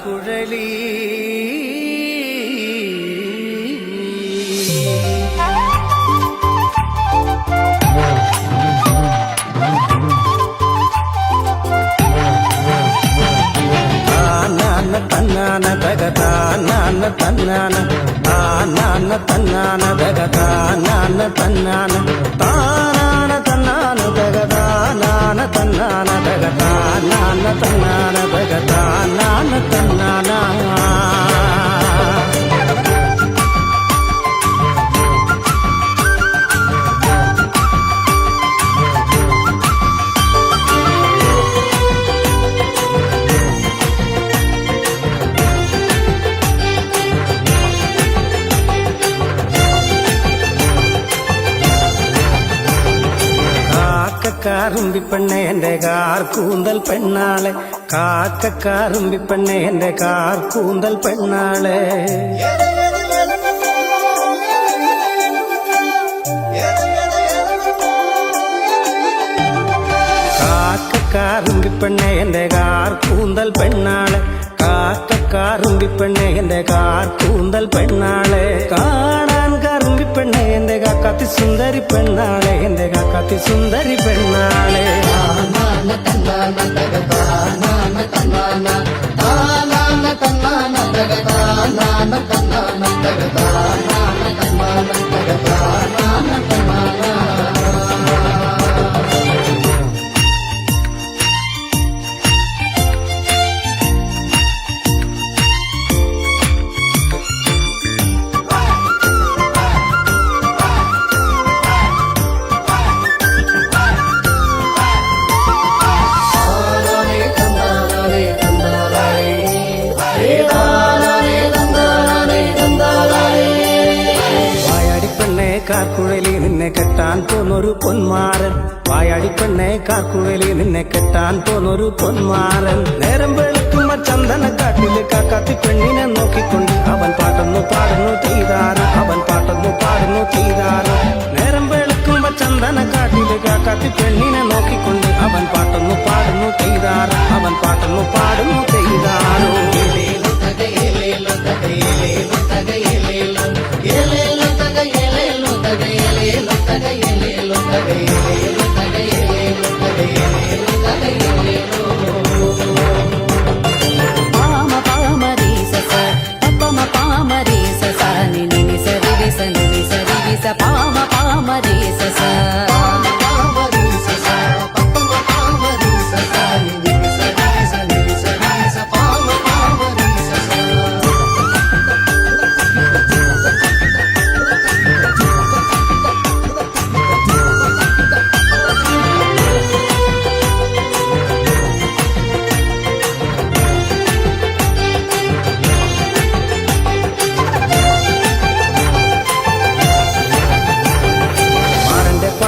കാർക്കുഴലി തന്നാന തകതാനാന തന്നാന താനാന തന്നാന തകതാനാന തന്നാന താനാന തന്നാന തകതാനാന തന്നാന തകതാനാന തന്നാന തകതാനാന തന്നാന കാറുമ്പിപ്പെണ്ണെ എന്റെ കാർ കൂന്തൽ പെണ്ണാളെ കാക്കക്കാറുമ്പിപ്പെണ്ണെ എന്റെ കാർ കൂന്തൽ പെണ്ണാളെ കാക്കക്കാറുമ്പിപ്പെണ്ണെ എന്റെ കാർ കൂന്തൽ പെണ്ണാളെ കാക്കക്കാറുമ്പിപ്പെണ്ണെ എന്റെ കാർ കൂന്തൽ പെണ്ണാളെ കാണാൻ കറുമ്പിപ്പെണ്ണെ എന്റെ കാക്കാത്തി സുന്ദരി പെണ്ണാളെ എന്റെ കാക്കാത്തി സുന്ദരി പെണ്ണാളെ കാർക്കുഴലി നിന്നെ കെട്ടാൻ പോന്നൊരു പൊന്മാരൻ വായാടിപ്പെണ്ണെ കാർക്കുഴലി നിന്നെ കെട്ടാൻ പോന്നൊരു പൊന്മാരൻ നേരം വെളുക്കുമ്പോ ചന്ദനക്കാട്ടില് കാക്കാത്തി പെണ്ണിനെ നോക്കിക്കൊണ്ട് അവൻ പാട്ടൊന്നു പാടുന്നു ചെയ്താറ് അവൻ പാട്ടൊന്നു പാടുന്നു ചെയ്താറ് നേരം വെളുക്കുമ്പോ ചന്ദനക്കാട്ടില് കാക്കാത്തി പെണ്ണിനെ നോക്കിക്കൊണ്ട് അവൻ പാട്ടൊന്നു പാടുന്നു ചെയ്താറ് അവൻ പാട്ടൊന്നു പാടുന്നു ചെയ്താറോ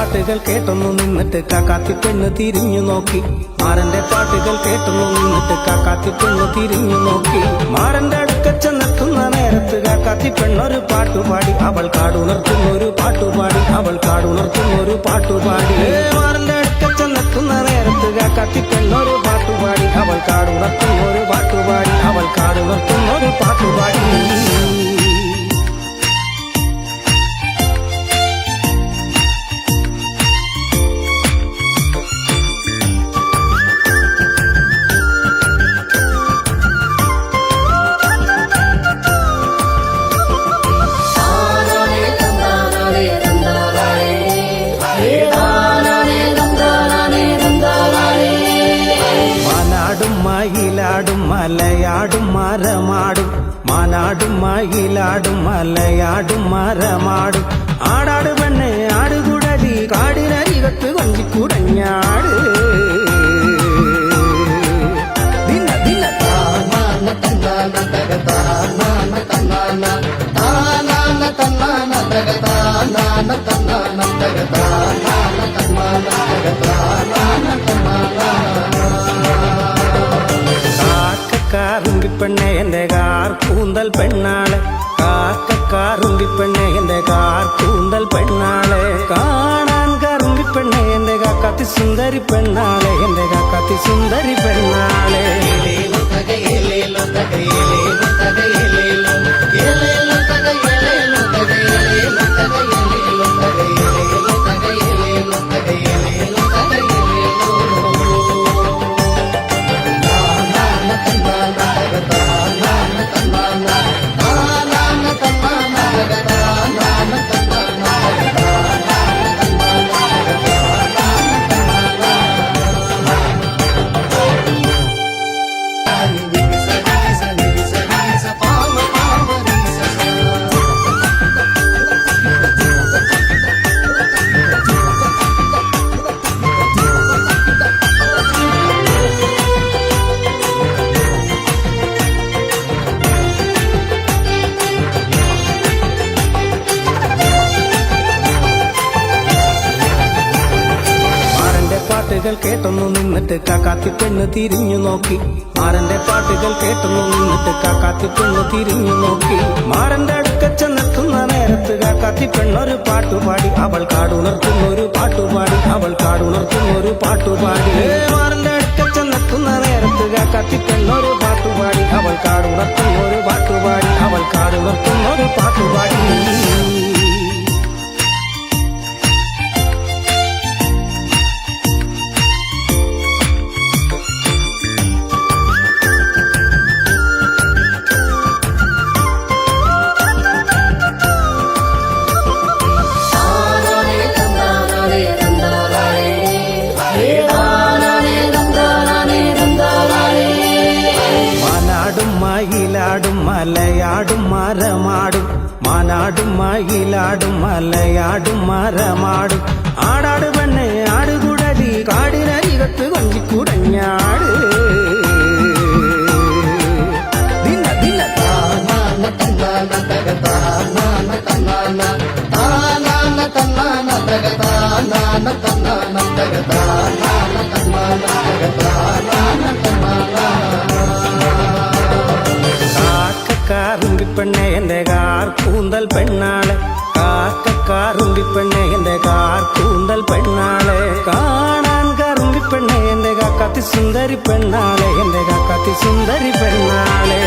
പാട്ടുകൾ കേട്ടൊന്നു നിന്നിട്ട് കാക്കാത്തി പെണ്ണ് തിരിഞ്ഞു നോക്കി മാറന്റെ പാട്ടുകൾ കേട്ടൊന്നു നിന്നിട്ട് കാക്കാത്തി പെണ്ണ് തിരിഞ്ഞു നോക്കി മാറന്റെ അടുക്ക ചെന്നെത്തുന്ന നേരത്ത് കാക്കാത്തി പെണ്ണൊരു പാട്ടുപാടി അവൾ കാടുണർത്തുന്നൊരു പാട്ടുപാടി അവൾ കാടുണർത്തുന്നൊരു പാട്ടുപാടി മാറന്റെ അടുക്ക ചെന്നെത്തുന്ന നേരത്ത് കാക്കാത്തി പെണ്ണൊരു പാട്ടുപാടി അവൾ കാടുണർത്തുന്നൊരു പാട്ടുപാടി അവൾ കാടുണർത്തുന്നൊരു പാട്ടുപാടി മയിലാടും മലയാടും മരമാടും മാനാടും മയിലാടും മലയാടും മരമാടും ആടാട് പെണ്ണെ ആടുകുടലി കാടിനരികത്ത് കൊഞ്ചിക്കുടഞ്ഞാട് കാക്കക്കാറുമ്പിപ്പെണ്ണെ എന്റെ കാർ കൂന്തൽ പെണ്ണാളെ കാക്കക്കാറുമ്പിപ്പെണ്ണെ എന്റെ കാർ കൂന്തൽ പെണ്ണാളെ കാണാൻ കറുമ്പിപ്പെണ്ണെ എന്റെ കാക്കാത്തി സുന്ദരി പെണ്ണാളെ എന്റെ കാക്കാത്തി സുന്ദരി പെണ്ണാളെ പാട്ടുകൾ കേട്ടൊന്നു നിന്നിട്ട് കാക്കാത്തി പെണ്ണ് തിരിഞ്ഞു നോക്കി മാരന്റെ പാട്ടുകൾ കേട്ടൊന്നു നിന്നിട്ട് കാക്കാത്തി പെണ്ണ് തിരിഞ്ഞു നോക്കി മാരന്റെ അടുക്ക ചെന്നെത്തുന്ന നേരത്ത് കാക്കാത്തി പെണ്ണൊരു പാട്ടുപാടി അവൾ കാടുണർത്തുന്നൊരു പാട്ടുപാടി അവൾ കാടുണർത്തുന്നൊരു പാട്ടുപാടി മാരന്റെ അടുക്ക ചെന്നെത്തുന്ന നേരത്ത് കാക്കാത്തി പെണ്ണൊരു പാട്ടുപാടി അവൾ കാടുണർത്തുന്നൊരു പാട്ടുപാടി അവൾ കാടുണർത്തുന്നൊരു പാട്ടുപാടി മയിലാടും മലയാടും മരമാടും മാനാടും മയിലാടും മലയാടും മരമാടും ആടാട് പെണ്ണെ ആടുകുടലി കാടിനരികത്ത് കൊഞ്ചിക്കുടഞ്ഞാട് ദിന ദിന കാറുമ്പിപ്പെണ്ണെ എന്റെ കാർ കൂന്തൽ പെണ്ണാളെ കാറുമ്പിപ്പെണ്ണെ എന്റെ കാർ കൂന്തൽ പെണ്ണാളെ കാണാൻ കാറുമ്പിപ്പെണ്ണെ എന്റെ കാക്കാത്തി സുന്ദരി പെണ്ണാളെ എന്റെ കാക്കാത്തി സുന്ദരി പെണ്ണാളെ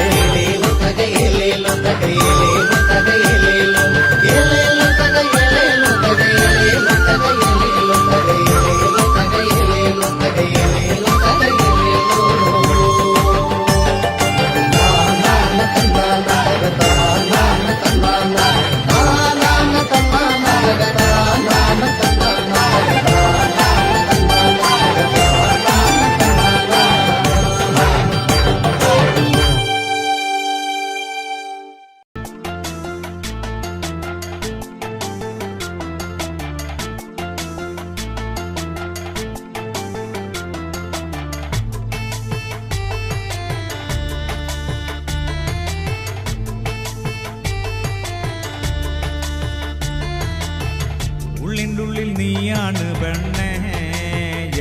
ഉള്ളിനുള്ളിൽ നീയാണ് പെണ്ണേ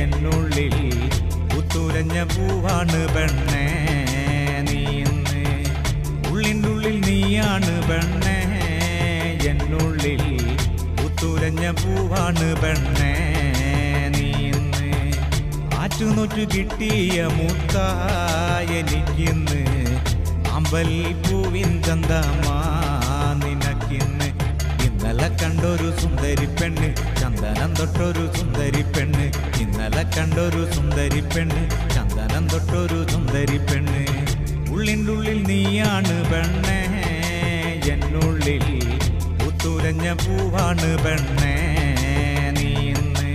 എന്നുള്ളിൽ പുത്തുലഞ്ഞ പൂവാണ് പെണ്ണേ നീ ഇന്ന് ഉള്ളിനുള്ളിൽ നീയാണ് പെണ്ണേ എന്നുള്ളിൽ പുത്തുലഞ്ഞ പൂവാണ് പെണ്ണേ നീ ഇന്ന് ആറ്റുനോറ്റു കിട്ടിയ മുത്തായെനിക്കിന്ന് അമ്പൽ പൂവിൻ ചന്തമാ നിനക്കിന്ന് ഇന്നലെ കണ്ടൊരു സുന്ദരി പെണ്ണ് ചന്ദനം തൊട്ടൊരു സുന്ദരി പെണ്ണ് ഇന്നലെ കണ്ടൊരു സുന്ദരി പെണ്ണ് ചന്ദനം തൊട്ടൊരു സുന്ദരി പെണ്ണ് ഉള്ളിൻ്റെ ഉള്ളിൽ നീയാണ് പെണ്ണേ എന്നുള്ളിൽ പുത്തുലഞ്ഞ പൂവാണ് പെണ്ണേ നീ ഇന്ന്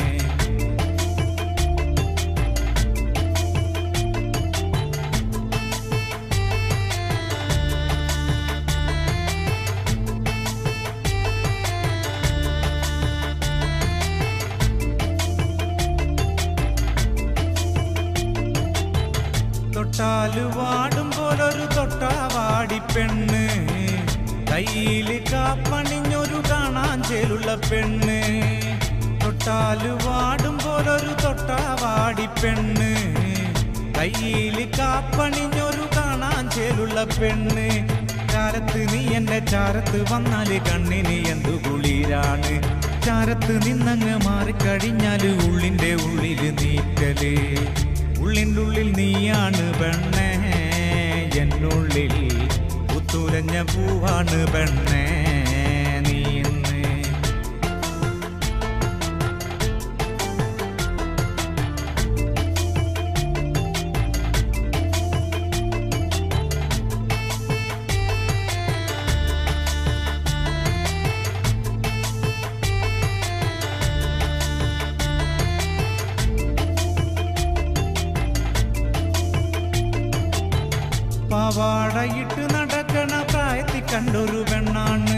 തൊട്ടാല് വാടും പോലൊരു തൊട്ടാവാടി പെണ്ണ് കയ്യില് കാപ്പണിഞ്ഞൊരു കാണാൻ ചേലുള്ള പെണ്ണ് തൊട്ടാല് വാടും പോലൊരു തൊട്ടാവാടി പെണ്ണ് കയ്യില് കാപ്പണിഞ്ഞൊരു കാണാൻ ചേലുള്ള പെണ്ണ് ചാരത്ത് നീ എന്റെ ചാരത്ത് വന്നാല് കണ്ണിന് എന്തു കുളിരാണ് ചാരത്ത് നിന്നങ്ങ് മാറിക്കഴിഞ്ഞാല് ഉള്ളിന്റെ ഉള്ളില് നീക്കല് ഉള്ളിൻ്റെ ഉള്ളിൽ നീയാണ് പെണ്ണേ എന്നുള്ളിൽ പുത്തുലഞ്ഞ പൂവാണ് പെണ്ണേ നീ ഇന്ന് പാവാടയിട്ട് നടക്കണ പ്രായത്തിൽ കണ്ടൊരു പെണ്ണാണ്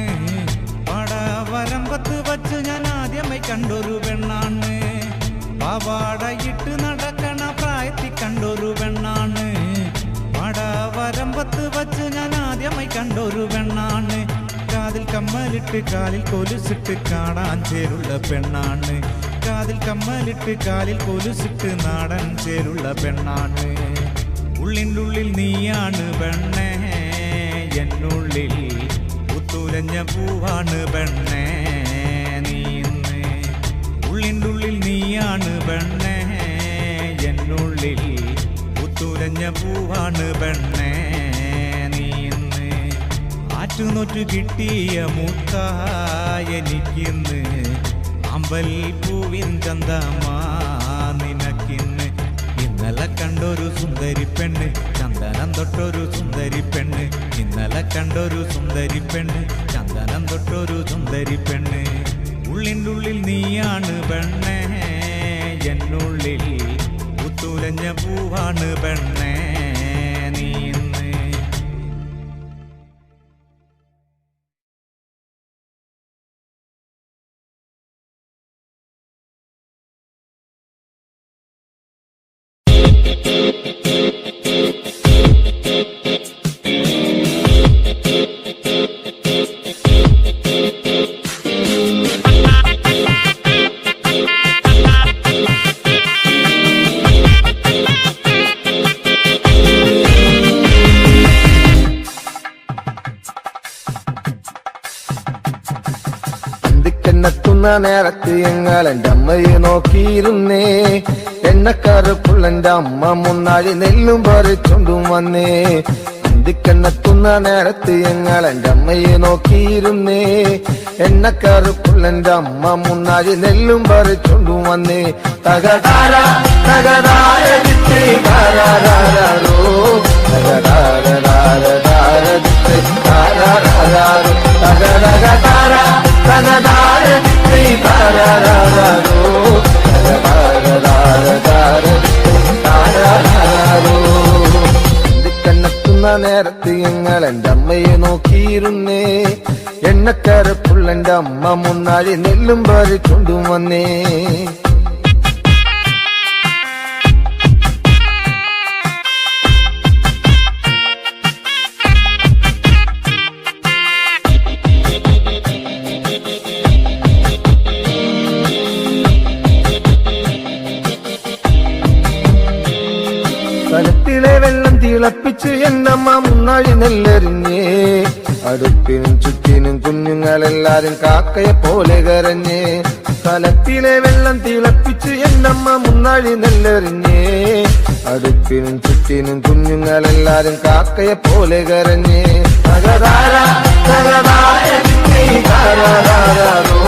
പാടവരമ്പത്ത് വച്ച് ഞാൻ ആദ്യമായി കണ്ടൊരു പെണ്ണാണ് പാവാടയിട്ട് നടക്കണ പ്രായത്തിൽ കണ്ടൊരു പെണ്ണാണ് പാടവരമ്പത്ത് വച്ച് ഞാൻ ആദ്യമായി കണ്ടൊരു പെണ്ണാണ് കാതിൽ കമ്മലിട്ട് കാലിൽ കൊലുസിട്ട് കാണാൻ ചേരുള്ള പെണ്ണാണ് കാതിൽ കമ്മലിട്ട് കാലിൽ കൊലുസിട്ട് നാടൻ ചേരുള്ള പെണ്ണാണ്. ഉള്ളിനുള്ളിൽ നീയാണ് പെണ്ണേ, എന്നുള്ളിൽ പുത്തുലഞ്ഞ പൂവാണ് പെണ്ണേ നീ ഇന്ന്. ഉള്ളിനുള്ളിൽ നീയാണ് പെണ്ണേ, എന്നുള്ളിൽ പുത്തുലഞ്ഞ പൂവാണ് പെണ്ണേ നീ ഇന്ന്. ആറ്റുനോറ്റു കിട്ടിയ മുത്തായെനിക്കിന്ന്, അമ്പൽ പൂവിൻ ചന്തമാ നിനക്കിന്ന്. ഇന്നലെ കണ്ടൊരു സുന്ദരി പെണ്ണ്, ചന്ദനം തൊട്ടൊരു സുന്ദരി പെണ്ണ്. ഇന്നലെ കണ്ടൊരു സുന്ദരി പെണ്ണ്, ചന്ദനം തൊട്ടൊരു സുന്ദരി പെണ്ണ്. ഉള്ളിനുള്ളിൽ നീയാണ് പെണ്ണേ, എന്നുള്ളിൽ പുത്തുലഞ്ഞ പൂവാണ് പെണ്ണേ നീ ഇന്ന്. എത്തുന്ന നേരത്ത് ഞങ്ങളെന്റെ അമ്മയെ നോക്കിയിരുന്നേ. എണ്ണക്കറുപ്പുള്ളെന്റെ അമ്മ മുന്നാഴി നെല്ലും പറിച്ചൊണ്ടും വന്നേ. അന്തിക്കെന്നെത്തുന്ന നേരത്ത് ഞങ്ങളെന്റെ അമ്മയെ നോക്കിയിരുന്നേ. എണ്ണക്കറുപ്പുള്ളെന്റെ അമ്മ മുന്നാഴി നെല്ലും പറിച്ചൊണ്ടും വന്നേ. തകതാര തകതാര താരാരോ തകതാര താരാരോ തകതകതാര തകതാര താരാരോ താരാരോ. കണ്ണെത്തുന്ന നേരത്ത് ഞങ്ങൾ എന്റെ അമ്മയെ നോക്കിയിരുന്നേ. എണ്ണക്കരപ്പുള്ളെന്റെ അമ്മ മുന്നാഴി നെല്ലും പറിച്ചൊണ്ടും വന്നേ. കലത്തിലെ വെള്ളം തിളപ്പിച്ച് എന്നമ്മ മുന്നാഴി നെല്ലെറിഞ്ഞേ. അടുപ്പിനും ചുറ്റിനും കുഞ്ഞുങ്ങളെല്ലാരും കാക്കയെ പോലെ കരഞ്ഞേ. കലത്തിലെ വെള്ളം തിളപ്പിച്ച് എന്നമ്മ മുന്നാഴി നെല്ലെറിഞ്ഞേ. അടുപ്പിനും ചുറ്റിനും കുഞ്ഞുങ്ങളെല്ലാരും കാക്കയെ പോലെ കരഞ്ഞേ. തകതാര തകതാര താരാരോ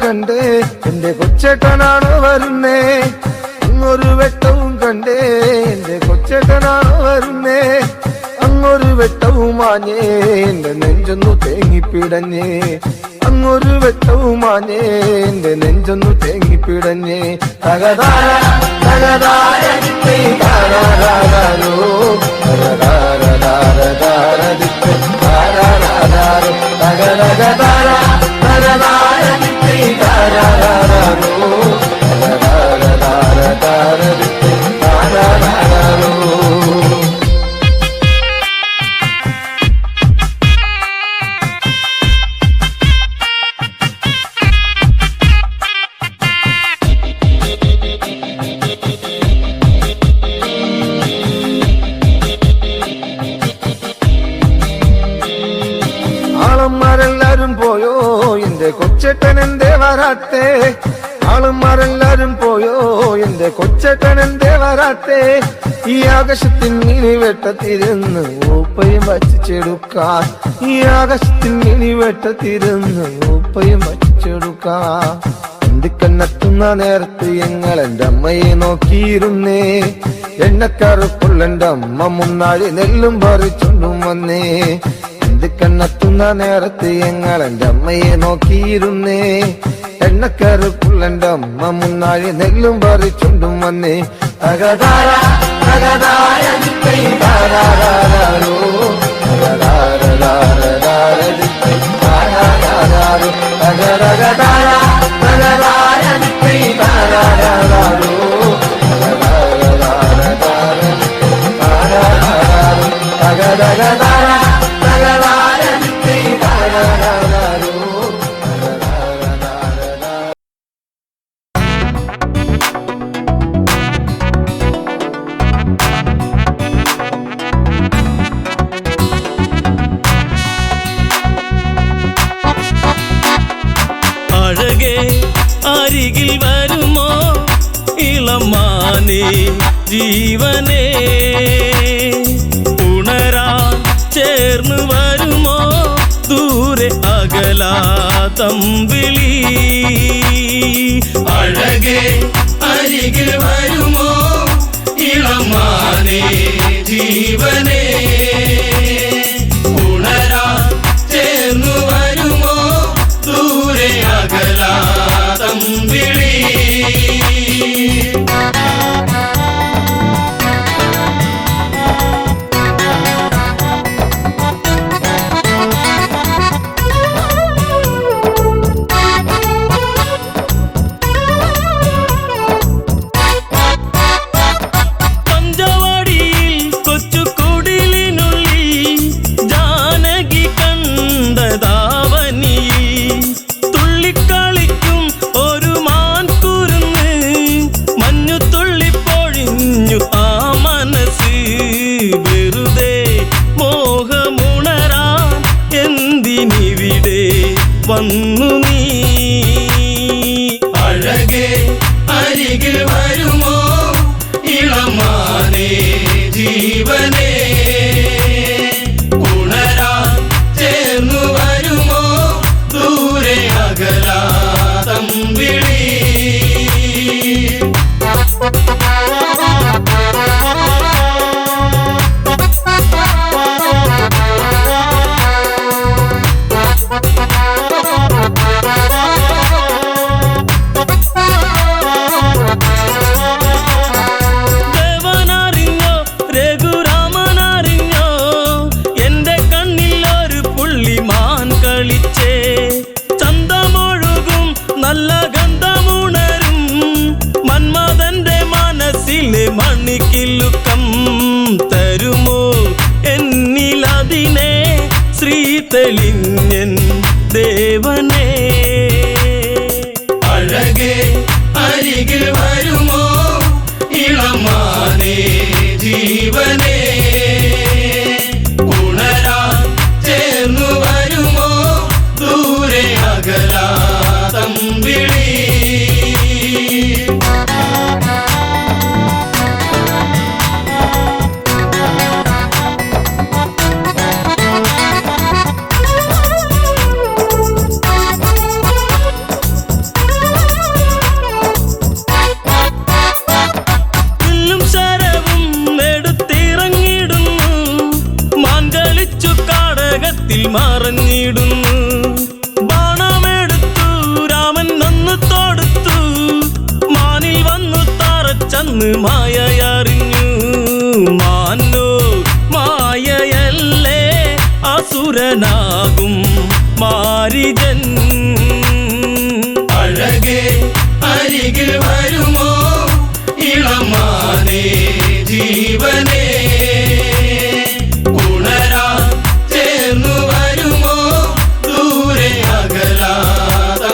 കണ്ടേ എന്റെ കൊച്ചേട്ടനാണോ വരുന്നേ. അങ്ങൊരു വെട്ടവും കണ്ടേ എന്റെ കൊച്ചേട്ടനാണോ വരുന്നേ. അങ്ങൊരു വെട്ടവും മാഞ്ഞേ എന്റെ നെഞ്ചൊന്നു തേങ്ങിപ്പിടഞ്ഞേ. അങ്ങൊരു വെട്ടവും മാഞ്ഞേ എന്റെ നെഞ്ചൊന്നു തേങ്ങിപ്പിടഞ്ഞേ. തകതാര തകതാര താരാരോ തകതകതാര തകതാര ആളന്മാരെല്ലാരും പോയോ എന്റെ കൊച്ചേട്ടൻ എന്തേ വരാത്തേ. ആളന്മാരെല്ലാരും പോയോ എന്റെ കൊച്ചേട്ടൻ എന്തേ വരാത്തേ. ഈ ആകാശത്തിൽ ഇനി വെട്ടത്തിരുന്ന് ഊപ്പയും വച്ചിച്ചെടുക്കാൻ. ഈ ആകാശത്തിൽ ഇനി വെട്ടത്തിരുന്ന് ഊപ്പയും വച്ചിച്ചെടുക്കാൻ. എന്തിക്കെന്നെത്തുന്ന നേരത്ത് ഞങ്ങൾ എന്റെ അമ്മയെ നോക്കിയിരുന്നേ. എണ്ണക്കറുപ്പുള്ളെന്റെ അമ്മ മുന്നാഴി നെല്ലും പറിച്ചൊണ്ടും വന്നേ. അന്തിക്കണ്ണെത്തുന്ന നേരത്ത് ഞങ്ങൾ എൻ്റെ അമ്മയെ നോക്കിയിരുന്നേ. എണ്ണക്കറുപ്പുള്ളെൻ്റെ അമ്മ മുന്നാഴി നെല്ലും പറിച്ചുണ്ടും വന്നേ. തകതാര തകതാര ദിക്കൈ താരാരാരോ, തകതാരതാരതാര ദിക്കൈ താരാരാരോ, തകതകതാര തകതാര ദിക്കൈ താരാരാരോ, തകതാരതാരതാര ദിക്കൈ താരാരാരോ, തകതകതാര തകതാര ദിക്കൈ താരാരാരോ. അഴകേ അരികിൽ വരുമോ ഇളമാനേ ജീവനേ, ഉണരാൻ ചേർന്ന് വരുമോ ദൂരെ അകലാതമ്പിളി. അഴകേ അരികിൽ വരുമോ ഇളമാനേ ജീവനേ, ഉണരാൻ ചേർന്ന് വരുമോ ദൂരെ അകലാതമ്പിളി. പഞ്ചവാടിയിൽ കൊച്ചുകുടിലിനുള്ളിൽ ജാനകി കണ്ടതാവനിയിൽ തുള്ളിക്കളിക്കും ഒരു മാൻകുരുന്ന്, മഞ്ഞു തുള്ളിപ്പൊഴിഞ്ഞു ആ മനസ്സ്. വെറുതെ മോഹമുണരാൻ എന്തിനിവിടെ വന്നു നീ. അഴകേ അരികിൽ വരുമോ ഇളമാനേ ജീവനേ, ഉണരാൻ ചേർന്നു വരുമോ ദൂരെ അകലാതമ്പിളി. ദേവനറിഞ്ഞോ രഘുരാമനറിഞ്ഞോ എന്റെ കണ്ണിൽ ഒരു പുള്ളിമാൻ കളിച്ചേ. ചന്തമൊഴുകും നല്ല ഗന്ധമുണരും മന്മഥന്റെ മനസ്സിലെ മണിക്കിലുക്കം. തരുമോ എന്നിലതിനെ ശ്രീ തെളിഞ്ഞൻ ദേവനേ. അഴകേ അരികിൽ വരുമോ ഇളമാനേ ജീവനേ, ഉണരാൻ ചേർന്നു വരുമോ ദൂരെ അകലാതമ്പിളി. വില്ലും ശരവും എടുത്തിറങ്ങിടുന്നു, മാൻ കളിച്ചു കാടകത്തിൽ മറഞ്ഞിടുന്നു. ബാണമെടുത്തു രാമൻ ഒന്ന് തൊടുത്തു, മാനിൽ വന്നു തറച്ചന്ന് മായയറിഞ്ഞു. മാനോ മായയല്ലേ അസുരനാകും മാരിജൻ. അഴകേ അരികിൽ വരുമോ ഇളമാനേ ജീവനേ, ഉണരാൻ ചേർന്നു വരുമോ ദൂരെ അകലാതമ്പിളി.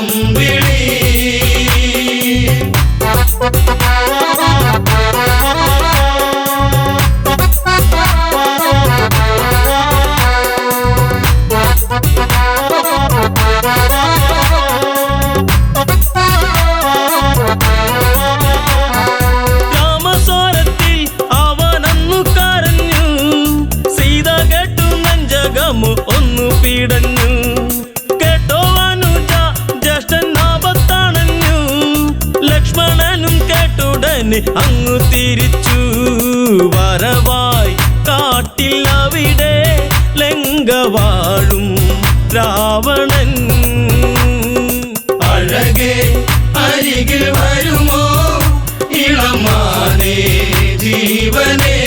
രാമസ്വരത്തിൽ അവനന്നു കരഞ്ഞു, സീത കേട്ടു നെഞ്ചകമു ഒന്നു പിടഞ്ഞു. കേട്ടോ അനുജ ജ്യേഷ്ഠൻ ആപത്താണഞ്ഞു, ലക്ഷ്മണനും കേട്ടുടനെ അങ്ങു തിരിച്ചു. വരവായി കാട്ടിൽ അവിടെ ലങ്ക വാഴും രാവണൻ. അഴകേ അരികിൽ വരുമോ ഇളമാനേ ജീവനേ,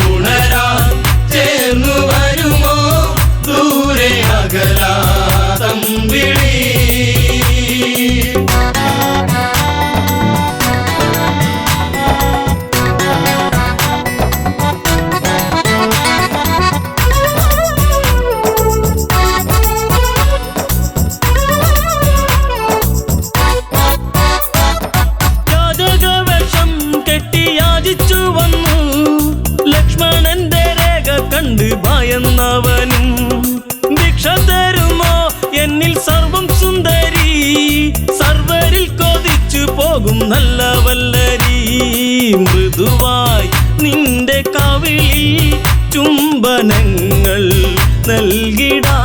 ഉണരാൻ ചേർന്നു വരുമോ ദൂരെ അകലാതം വിളി. ഭയന്നവനും ഭിക്ഷ തരുമോ എന്നിൽ സർവം സുന്ദരി, സർവരിൽ കൊതിച്ചു പോകും നല്ല വല്ലരി. മൃദുവായി നിന്റെ കവിളിൽ ചുംബനങ്ങൾ നൽകിടാം.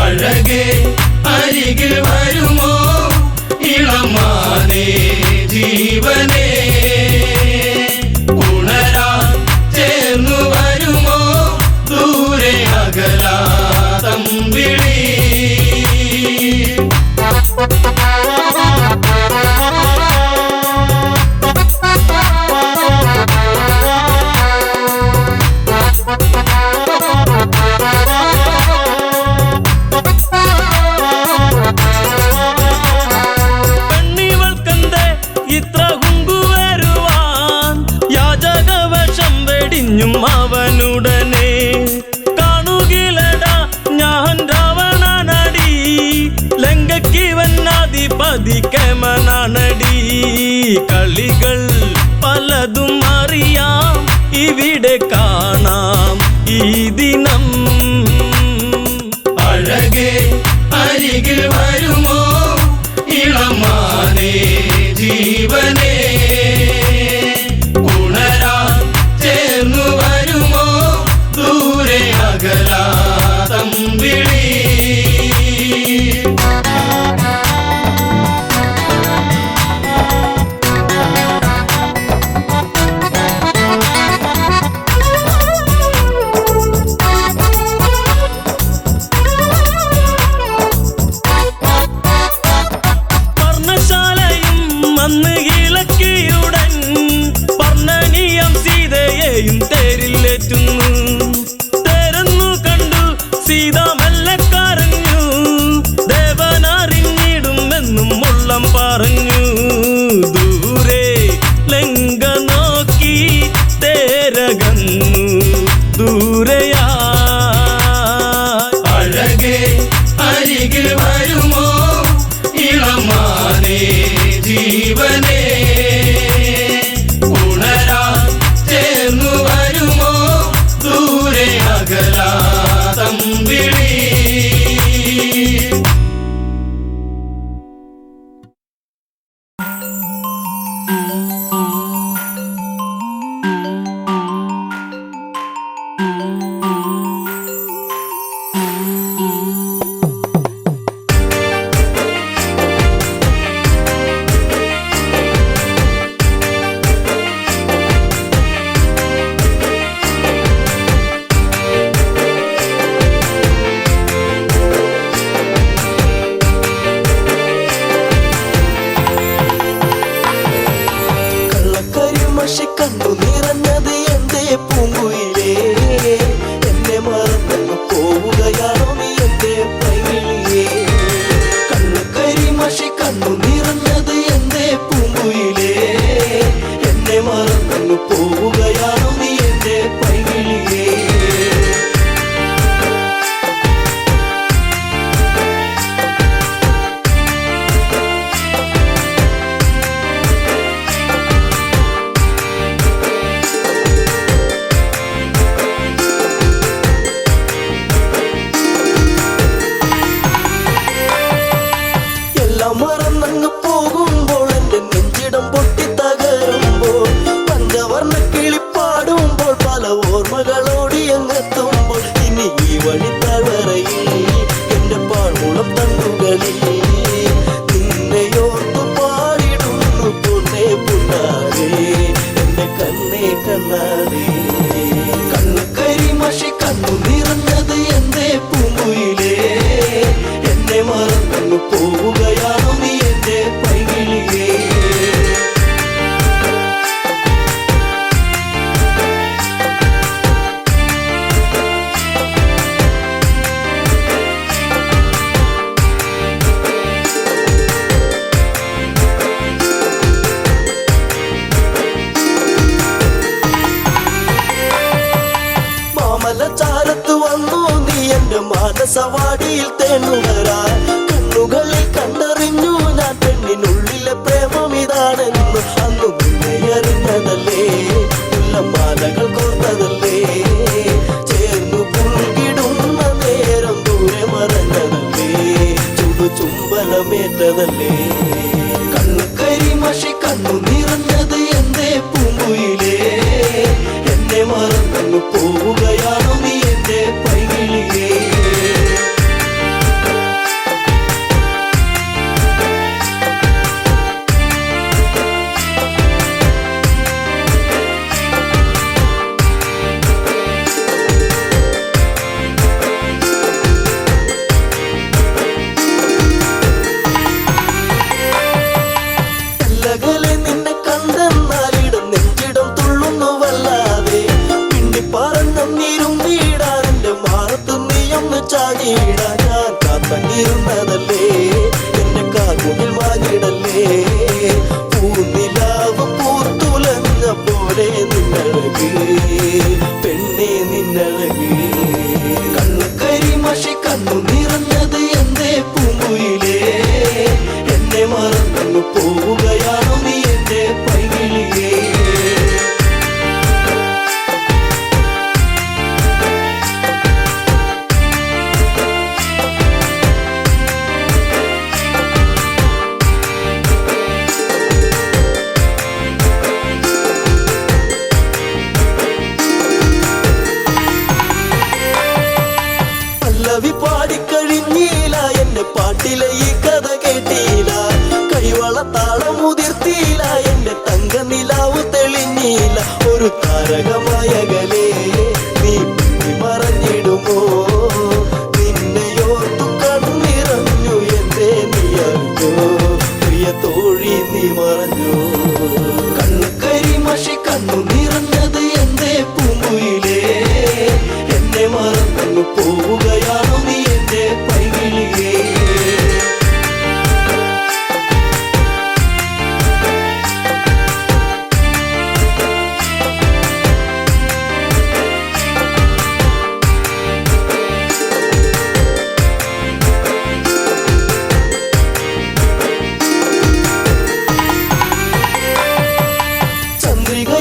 അഴകേ അരികിൽ വരുമോ ഇളമാനേ ജീവനേ, ഉണരാൻ ചേർന്നു വരുമോ ദൂരെ അകലാതം വിളി. പെണ്ണിവൾക്കെന്തേ ഇത്ര ഹുങ്കുവരുവാൻ, യാചകവശം വെടിഞ്ഞും അവനുടനെ. കാണുകിലടാ ഞാൻ രാവണനടി, ലങ്കയ്ക്കിവനാധിപതി കേമനാണടി. കളികൾ പലതും അറിയാം ഇവിടെ കാണാം ഈ ദിനം. അഴകേ അരികിൽ വരുമോ ഇളമാനേ ജീവനേ, ഉണരാൻ ചേർന്നു വരുമോ ദൂരെ അകലാതം വിളി. പർണശാലയും അന്ന് ഇളക്കിയുടൻ പർണനീയം സീതയെയും തേരിലേറ്റുന്നു. തേരെന്നു കണ്ടു സീത മെല്ലെ കരഞ്ഞു, ദേവനറിഞ്ഞിടുമെന്നും ഉള്ളം പറഞ്ഞു. ദൂരെ ലങ്ക നോക്കി തേരകന്നു ദൂരയാ. അഴകേ അരികിൽ വരുമോ ഇളമാനേ ജീവനേ, ഉണരാൻ ചേർന്നു വരുമോ ദൂരെ അകലാതം വിളി. കണ്ടു നിറഞ്ഞത് എന്റെ പൂങ്കുയിലേ, എന്നെ മറന്നു പോവുകയാണോ നീ എന്റെ പൈകിളിയേ. കണ്ണക്കരിമഷി കണ്ടു നിറഞ്ഞത് എന്റെ പൂങ്കുയിലേ, എന്നെ മറന്നു പോവുകയാണോ നീ എന്റെ പൈകിളിയേ. മറന്നങ്ങ് പോകുമ്പോൾ എന്റെ നെഞ്ചിടം പൊട്ടി തകരുമ്പോൾ പഞ്ചവർണ്ണ കിളി മനസവാടിയിൽ തേണുകരാൻ കണ്ണുകളിൽ കണ്ടറിഞ്ഞു ഞാൻ പെണ്ണിനുള്ളിലെ പ്രേമം ഇതാണെന്ന് അന്നു നിന്നെ അറിഞ്ഞതല്ലേ മാലകൾ കോർത്തതല്ലേ ചേർന്നു പുൽകിടുന്ന നേരം ദൂരെ മറഞ്ഞതല്ലേ ചുംബനമേറ്റതല്ലേ കണ്ണു കരിമഷി കണ്ണു നിറഞ്ഞത് എന്റെ പൂങ്കുയിലേ എന്നെ മറന്നു പോവുകയാണോ നീ എന്റെ പൈകിളിയേ നിന്നെ കണ്ടെന്നാലിടം നെഞ്ചിടം തുള്ളുന്നുവല്ലാതെ പിന്നി പറഞ്ഞിരും നീടാൻ എന്റെ മാറത്ത് നീയൊന്ന് ചാടിയിടാൻ ഞാൻ കാത്തങ്ങിരുന്നതല്ലേ എന്റെ കാർമുകിൽ മാഞ്ഞിടല്ലേ പൂനിലാവ് പൂത്തുലഞ്ഞ പോലെ നിന്നഴക് പെണ്ണെ നിന്നഴക് കണ്ണു കരിമഷി കണ്ണു നിറഞ്ഞത് എന്റെ പൂങ്കുയിലേ എന്നെ മറന്നു പോവുകയാണോ നീ എന്റെ പൈകിളിയേ പല്ലവി പാടിക്കഴിഞ്ഞില്ല എന്റെ പാട്ടിലെ ഈ കഥ കേട്ടില്ല കൈവളത്താളം മുതിർത്തിയില്ല എന്റെ തങ്ക നിലാവ് തെളിഞ്ഞില്ല ഒരു താരകമായകലേ നീ മറഞ്ഞിടുമോ നിന്നെയോർത്തു കണ്ണിറഞ്ഞു എന്റെ നീ അറിഞ്ഞോ പ്രിയ തോഴി നീ മറഞ്ഞോ കണ്ണു കരിമഷി കണ്ണു നിറഞ്ഞത് എന്റെ പൂങ്കുയിലേ എന്നെ മറന്നു പോവുകയാണോ നീ എന്റെ പൈകിളിയേ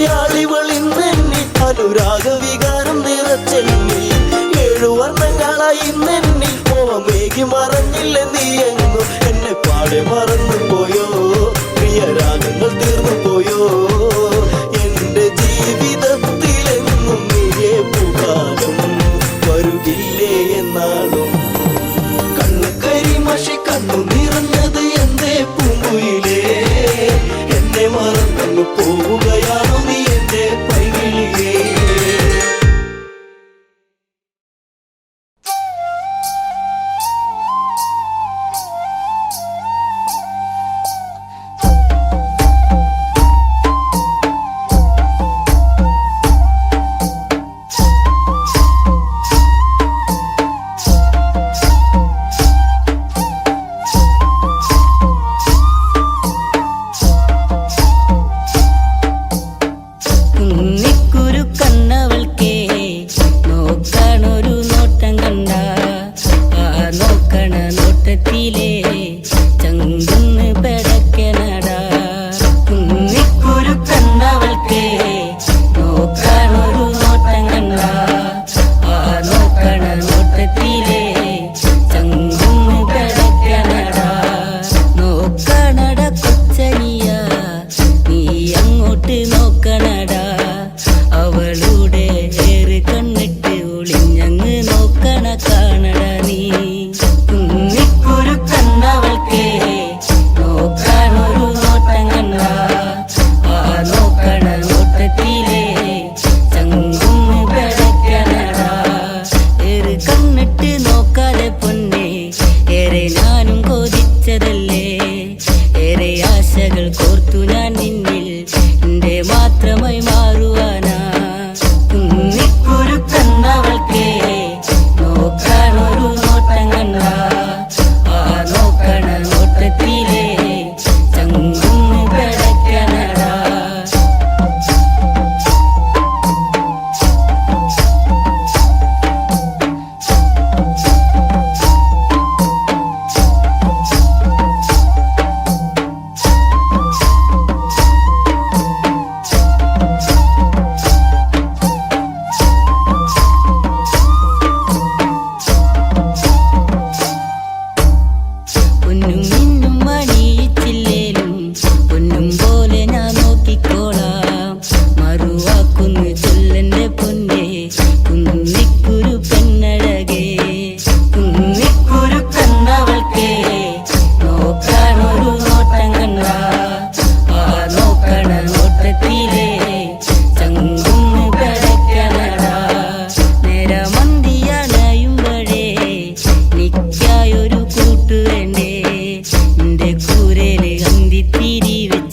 ചന്ദ്രികയാളിവളിന്നെന്നി അനുരാഗവികാരം നിറച്ചെന്നി 7 വർണ്ണങ്ങളായി നെന്നി മോഹമേകി മറഞ്ഞില്ല നീ എങ്ങും എന്നെ പാടെ മറന്നു പോയോ പ്രിയരാഗങ്ങൾ തീർന്നു പോയോ എന്റെ ജീവിതത്തിലെങ്ങും നീയേ പൂകാലം വരുകില്ലേ എന്നാളും കണ്ണു കരിമഷി കണ്ണു നിറഞ്ഞത് എന്റെ പൂങ്കുയിലേ എന്നെ മറന്നു പോവുകയാണോ നീ എന്റെ പൈകിളിയേ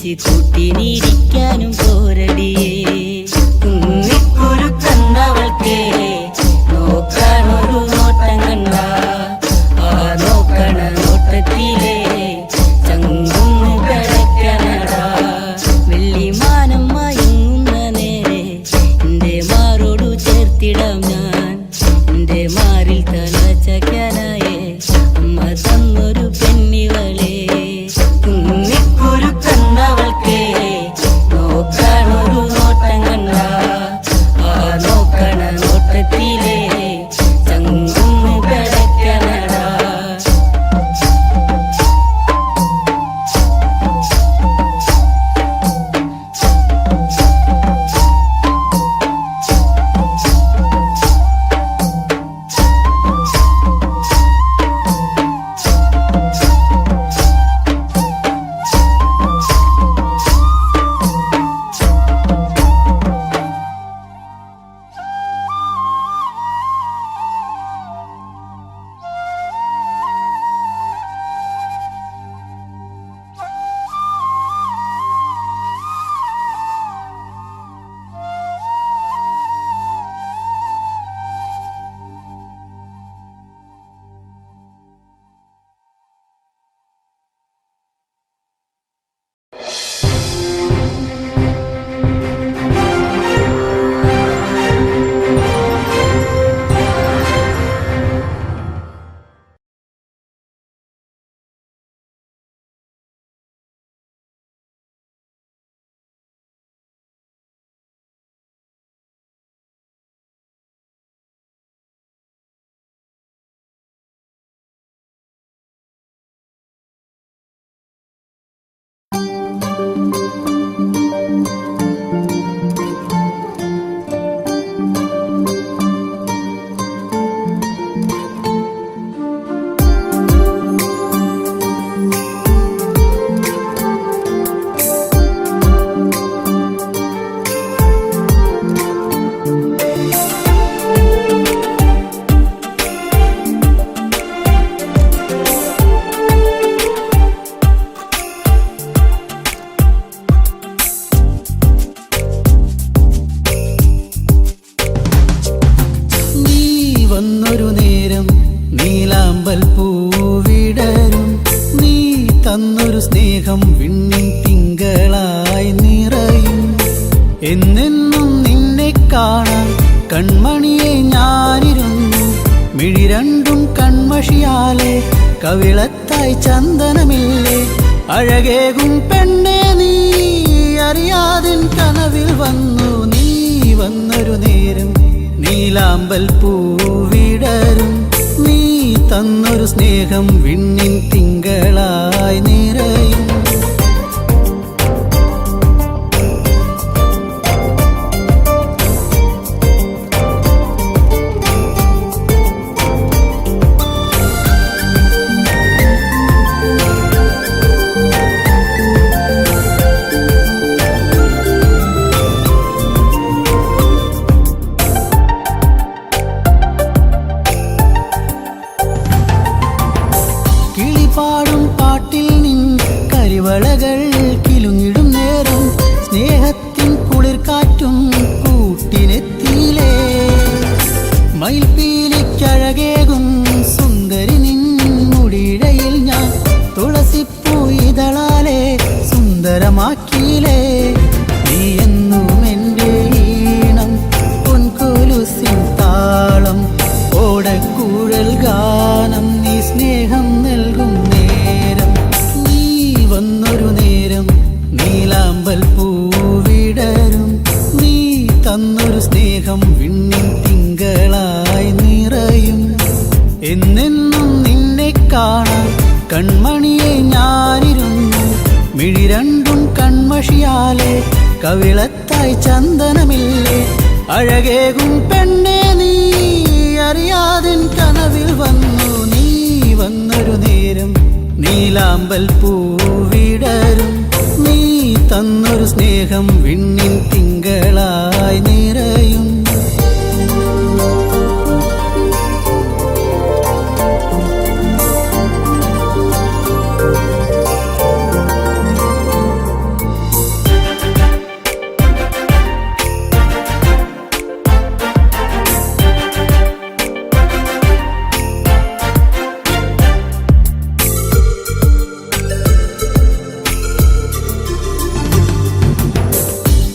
നെഞ്ച് കൂട്ടിനിരിക്കാനും പോരടിയേ കുന്നിക്കുരുക്കന്നവൾക്കേ നോക്കാനൊരു നോട്ടം കണ്ട ആ നോക്കണ നോട്ടത്തിലേ ചങ്കുന്ന് കിടക്കണടാ വെള്ളിമാനം മയങ്ങുന്ന നേരെ എന്റെ മാറോടു ചേർത്തിടാം ഞാൻ എന്റെ മാറിൽ തല ചക്കാനായേ അമ്മ തന്നൊരു പെണ്ണിവളേ കുന്നിക്കുരുക്കന്നവൾക്കേ നോക്കാനൊരു നോട്ടം കണ്ട ആ നോക്കണ നോട്ടത്തിലേ ചങ്കുന്ന് കിടക്കണടാ തന്നൊരു സ്നേഹം വിണ്ണിൻ തിങ്കളായി നിറയും. എന്നെന്നും നിന്നെ കാണാൻ കൺമണിയെ ഞാനിരുന്നു. മിഴി രണ്ടും കൺമഷിയാലെ കവിളത്തായി ചന്ദനമില്ലേ. അഴകേകും പെണ്ണെ നീ അറിയാതിൻ കനവിൽ വന്നു. നീ വന്നൊരു നേരം നീലാമ്പൽ പൂവിടരും. നീ തന്നൊരു സ്നേഹം വിണ്ണിൻ തിങ്കളായി നിറയും. പാടും പാട്ടിൽ നിൻ കരിവളകൾ കിലുങ്ങിടും നേരം സ്നേഹത്തിൻ കുളിർക്കാറ്റും കൂട്ടിനെത്തിയിലേ. മയിൽപ്പീലിക്കഴകേകും സുന്ദരി നിൻ മുടിയിഴയിൽ ഞാൻ തുളസിപ്പൂ ഇതളാലെ സുന്ദരമാക്കിയിലേ. നീ എന്നും എൻ്റെ ഈണം പൊൻകൊലുസിൻ താളം ഓടക്കൂഴൽ ഗാനം. നീ സ്നേഹം നൽകും നേരം. നീ വന്നൊരു നേരം നീലാമ്പൽ പൂവിടരും. നീ തന്നൊരു സ്നേഹം വിണ്ണിൻ തിങ്കളായി നിറയും. എന്നെന്നും നിന്നെ കാണാൻ കൺമണിയെ ഞാനിരുന്നു. മിഴി രണ്ടും കൺമഷിയാലെ കവിളത്തായി ചന്ദനമില്ലേ. അഴകേകും പെണ്ണെ നീ അറിയാതിൻ കനവിൽ വന്നു. നീ വന്നൊരു നേരം നീലാമ്പൽ പൂവിടരും. നീ തന്നൊരു സ്നേഹം വിണ്ണിൻ തിങ്കളായി നിറയും.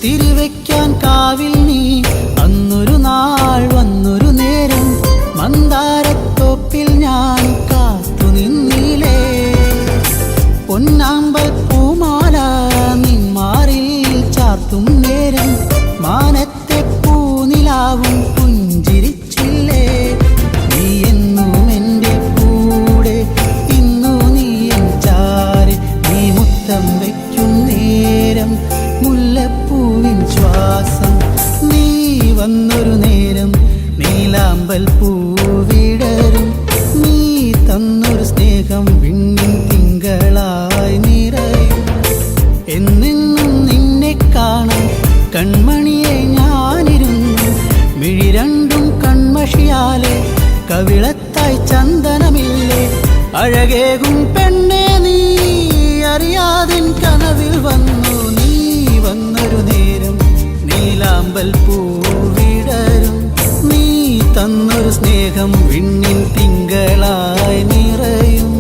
തിരിവെക്കാൻ കാവിൽ നീ അന്നൊരു നാൾ വന്നൊരു നേരം മന്ദാരത്തോപ്പിൽ ഞാൻ കാത്തു നിന്നിലേ. പൊന്നാമ്പൽ പൂമാല നിന്മാറിൽ ചാർത്തും നേരം മാനത്തെ പൂനിലാവും പുഞ്ചിരിച്ചില്ലേ. നീ എന്നും എൻ്റെ കൂടെ ഇന്നു നീ എൻ ചാരെ. നീ മുത്തം വയ്ക്കും നേരം മുല്ലപ്പൂവിൻ ശ്വാസം. നീ വന്നൊരു നേരം നീലാമ്പൽ പൂവിടരും. നീ തന്നൊരു സ്നേഹം വിണ്ണിൻ തിങ്കളായി നിറയും. എന്നെന്നും നിന്നെ കാണാൻ കൺമണിയെ ഞാനിരുന്നു. മിഴി രണ്ടും കൺമഷിയാലെ കവിളത്തായി ചന്ദനമില്ലേ. അഴകേകും പെണ്ണെ നീ അറിയാതിൻ കനവിൽ വന്നു. നീ വന്നൊരു നേരം നീലാമ്പൽ പൂവിടരും. നീ തന്നൊരു സ്നേഹം വിണ്ണിൻ തിങ്കളായി നിറയും.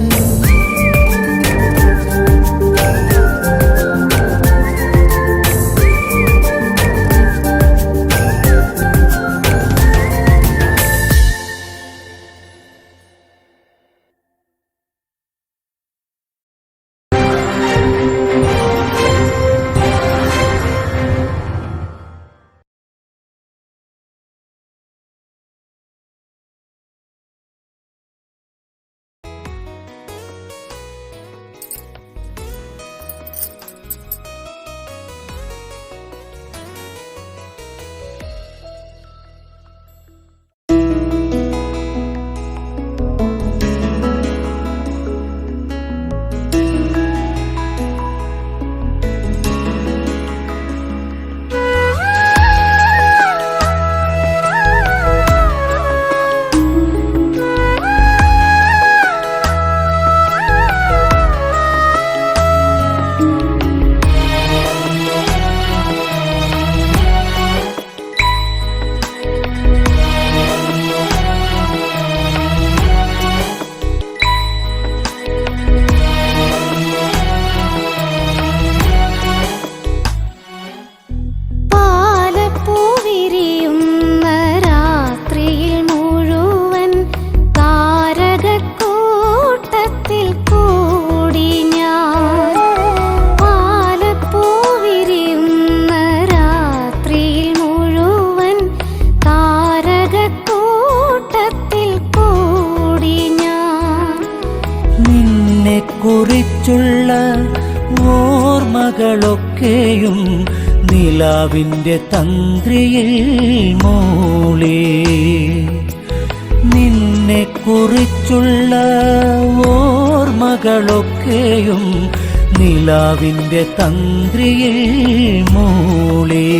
കുറിച്ചുള്ള ഓർമ്മകളൊക്കെയും നിലാവിൻ്റെ തന്ത്രിയിൽ മൂളി. നിന്നെ കുറിച്ചുള്ള ഓർമ്മകളൊക്കെയും നിലാവിൻ്റെ തന്ത്രിയിൽ മൂളി.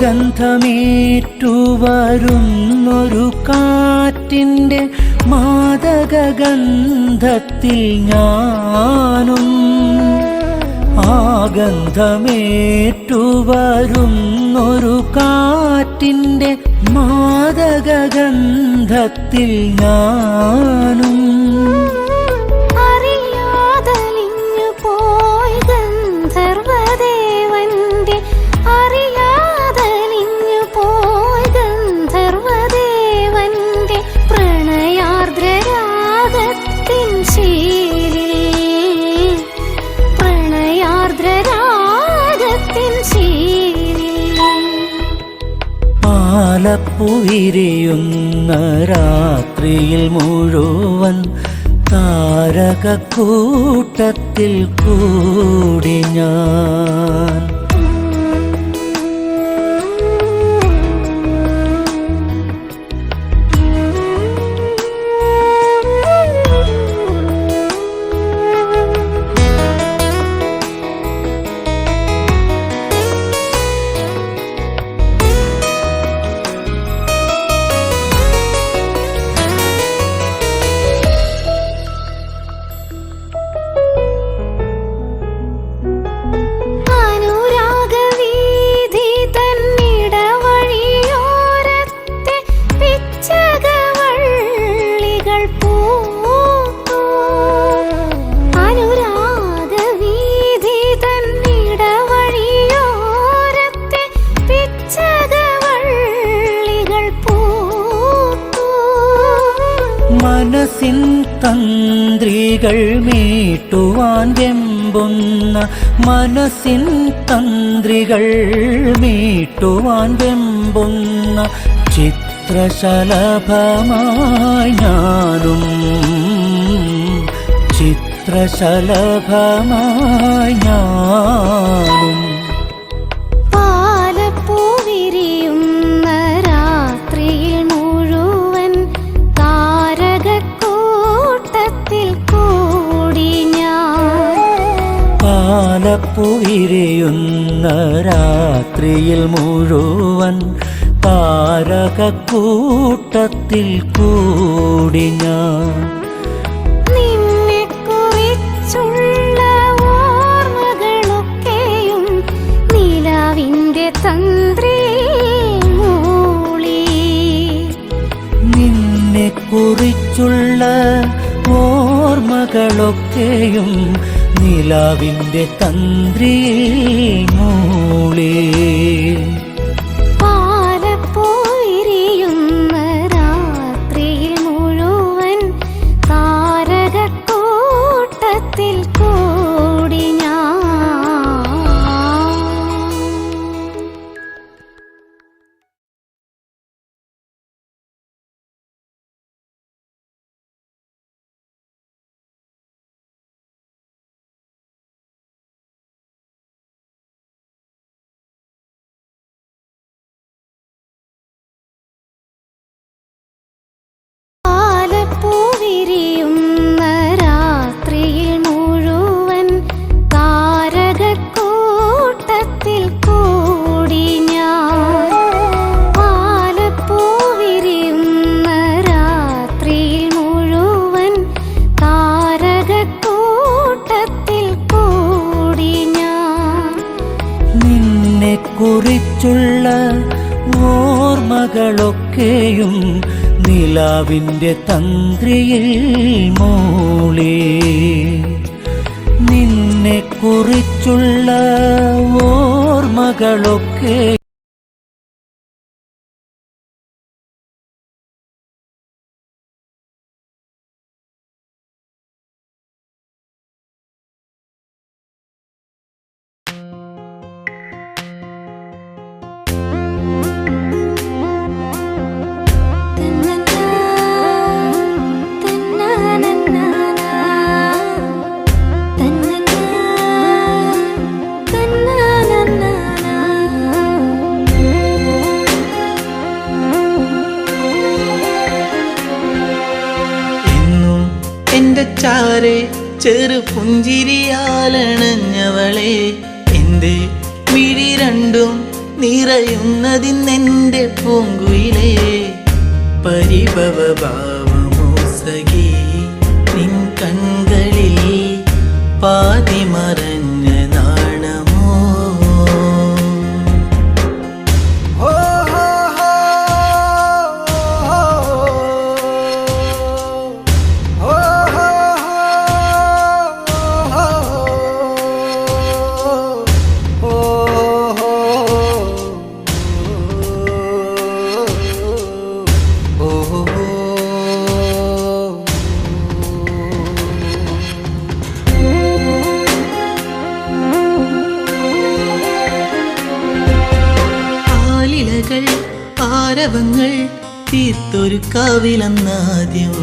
ഗന്ധമേറ്റുവരുന്നൊരു കാറ്റിൻ്റെ മാദകഗന്ധത്തിൽ ഞാനും. ആ ഗന്ധമേറ്റുവരുന്നൊരു കാറ്റിൻ്റെ മാദകഗന്ധത്തിൽ ഞാനും. പാലപ്പുവിരിയുന്ന രാത്രിയിൽ മുഴുവൻ താരകക്കൂട്ടത്തിൽ കൂടി ഞാൻ. മനസ്സിൻ തന്ത്രികൾ മീട്ടുവാൻ വെമ്പുന്ന, മനസ്സിൻ തന്ത്രികൾ മീട്ടുവാൻ വെമ്പുന്ന ചിത്രശലഭമായി ഞാനും, ചിത്രശലഭമായി ഞാനും. പാലപ്പുവിരിയുന്ന രാത്രിയിൽ മുഴുവൻ താരകക്കൂട്ടത്തിൽ കൂടി ഞാൻ. നിന്നെക്കുറിച്ചുള്ള ഓർമ്മകളൊക്കെയും നിലാവിന്റെ തന്ത്രിയിൽ മൂളി, നിന്നെക്കുറിച്ചുള്ള ഓർമ്മകളൊക്കെയും നിലാവിന്റെ തന്ത്രിയിൽ മൂളി. പാലപ്പുവിരിയുന്ന രാത്രിയിൽ മുഴുവൻ താരകക്കൂട്ടത്തിൽ കൂടി ഞാൻ. പാലപ്പുവിരിയുന്ന രാത്രിയിൽ മുഴുവൻ താരകക്കൂട്ടത്തിൽ കൂടി ഞാൻ. പാലപ്പുവിരിയുന്ന രാത്രിയിൽ മുഴുവൻ താരകക്കൂട്ടത്തിൽ കൂടി ഞാൻ. നിന്നെക്കുറിച്ചുള്ള ഓർമ്മകളൊക്കെയും നിലാവിന്റെ തന്ത്രിയിൽ മൂളി, നിന്നെക്കുറിച്ചുള്ള ഓർമ്മകളൊക്കെ എന്റെ ചാരെ ചെറു പുഞ്ചിരിയാലണഞ്ഞവളെ, എന്റെ മിഴി രണ്ടും നിറയുന്നതിന്നെന്റെ പൂങ്കുയിലേ. പരിഭവഭാവമോ സഖി നിൻ കൺകളിൽ പാതി മറഞ്ഞ നാണമോ. ആരവങ്ങൾ തീർത്തൊരു കാവിലെന്നാദ്യം